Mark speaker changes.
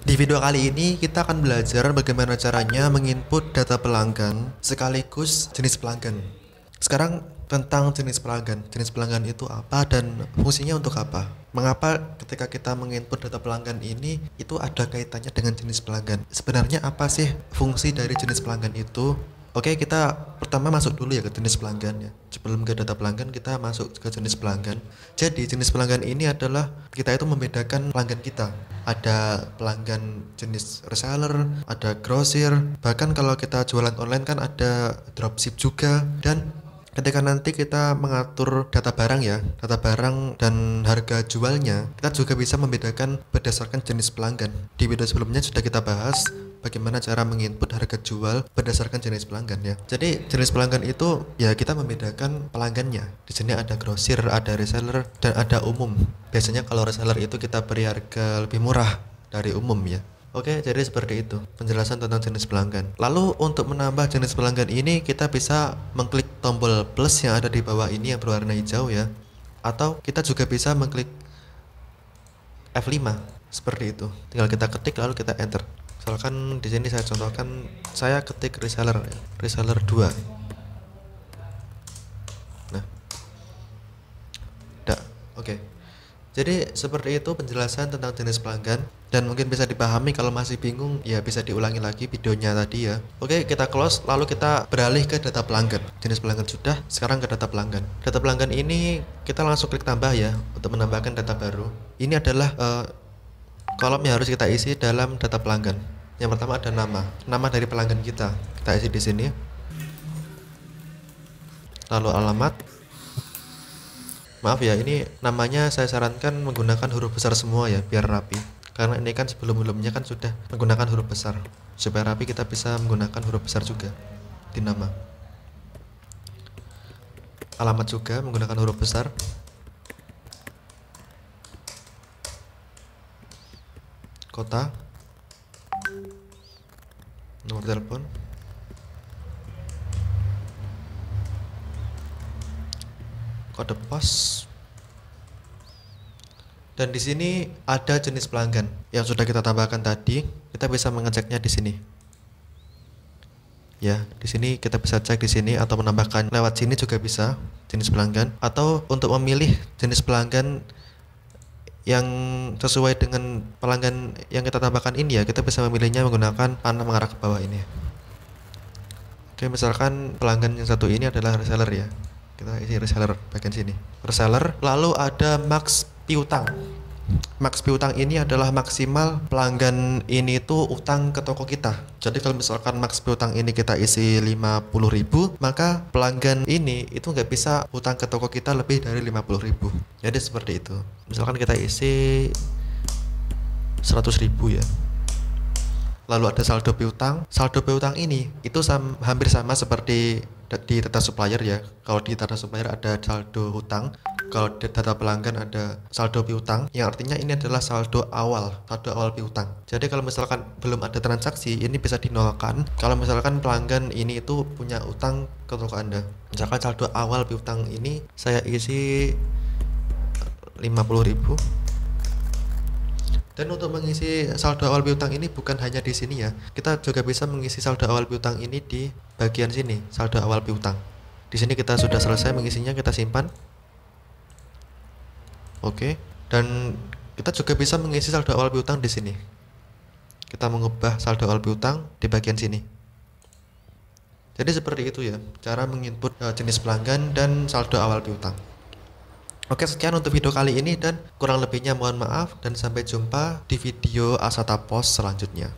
Speaker 1: Di video kali ini kita akan belajar bagaimana caranya menginput data pelanggan sekaligus jenis pelanggan. Sekarang tentang jenis pelanggan. Jenis pelanggan itu apa dan fungsinya untuk apa? Mengapa ketika kita menginput data pelanggan ini itu ada kaitannya dengan jenis pelanggan? Sebenarnya apa sih fungsi dari jenis pelanggan itu? Oke, kita pertama masuk dulu ya ke jenis pelanggan ya. Sebelum ke data pelanggan, kita masuk ke jenis pelanggan. Jadi jenis pelanggan ini adalah kita itu membedakan pelanggan kita. Ada pelanggan jenis reseller, ada grosir, bahkan kalau kita jualan online kan ada dropship juga. Dan ketika nanti kita mengatur data barang ya, data barang dan harga jualnya, kita juga bisa membedakan berdasarkan jenis pelanggan. Di video sebelumnya sudah kita bahas bagaimana cara menginput harga jual berdasarkan jenis pelanggan ya. Jadi jenis pelanggan itu ya kita membedakan pelanggannya. Di sini ada grosir, ada reseller, dan ada umum. Biasanya kalau reseller itu kita beri harga lebih murah dari umum ya. Oke, jadi seperti itu penjelasan tentang jenis pelanggan. Lalu untuk menambah jenis pelanggan ini kita bisa mengklik tombol plus yang ada di bawah ini yang berwarna hijau ya. Atau kita juga bisa mengklik F5 seperti itu. Tinggal kita ketik lalu kita enter. Misalkan di sini saya contohkan, saya ketik reseller ya, reseller 2. Nah, oke. Jadi seperti itu penjelasan tentang jenis pelanggan, dan mungkin bisa dipahami. Kalau masih bingung ya bisa diulangi lagi videonya tadi ya. Oke, kita close lalu kita beralih ke data pelanggan. Jenis pelanggan sudah, sekarang ke data pelanggan. Data pelanggan ini kita langsung klik tambah ya untuk menambahkan data baru. Ini adalah kolom yang harus kita isi dalam data pelanggan. Yang pertama ada nama dari pelanggan kita isi di sini. Lalu alamat. Maaf ya, ini namanya saya sarankan menggunakan huruf besar semua ya, biar rapi. Karena ini kan sebelum-sebelumnya kan sudah menggunakan huruf besar. Supaya rapi kita bisa menggunakan huruf besar juga di nama. Alamat juga menggunakan huruf besar. Kota, nomor telepon, kode pos, dan di sini ada jenis pelanggan yang sudah kita tambahkan tadi. Kita bisa mengeceknya di sini. Ya, di sini kita bisa cek di sini atau menambahkan lewat sini juga bisa jenis pelanggan, atau untuk memilih jenis pelanggan yang sesuai dengan pelanggan yang kita tambahkan ini ya, kita bisa memilihnya menggunakan panah mengarah ke bawah ini. Oke, misalkan pelanggan yang satu ini adalah reseller ya, kita isi reseller bagian sini, reseller. Lalu ada max piutang. Max piutang ini adalah maksimal pelanggan ini itu utang ke toko kita. Jadi kalau misalkan max piutang ini kita isi 50.000, maka pelanggan ini itu nggak bisa utang ke toko kita lebih dari 50.000. Jadi seperti itu. Misalkan kita isi 100.000 ya. Lalu ada saldo piutang. Saldo piutang ini itu hampir sama seperti di data supplier ya. Kalau di data supplier ada saldo hutang, kalau di data pelanggan ada saldo piutang, yang artinya ini adalah saldo awal piutang. Jadi kalau misalkan belum ada transaksi, ini bisa dinolkan kalau misalkan pelanggan ini itu punya utang ke toko Anda. Misalkan saldo awal piutang ini saya isi 50.000. Dan untuk mengisi saldo awal piutang ini bukan hanya di sini ya, kita juga bisa mengisi saldo awal piutang ini di bagian sini, saldo awal piutang. Di sini kita sudah selesai mengisinya, kita simpan. Oke, dan kita juga bisa mengisi saldo awal piutang di sini. Kita mengubah saldo awal piutang di bagian sini. Jadi seperti itu ya, cara menginput jenis pelanggan dan saldo awal piutang. Oke, sekian untuk video kali ini, dan kurang lebihnya mohon maaf, dan sampai jumpa di video Asata Pos selanjutnya.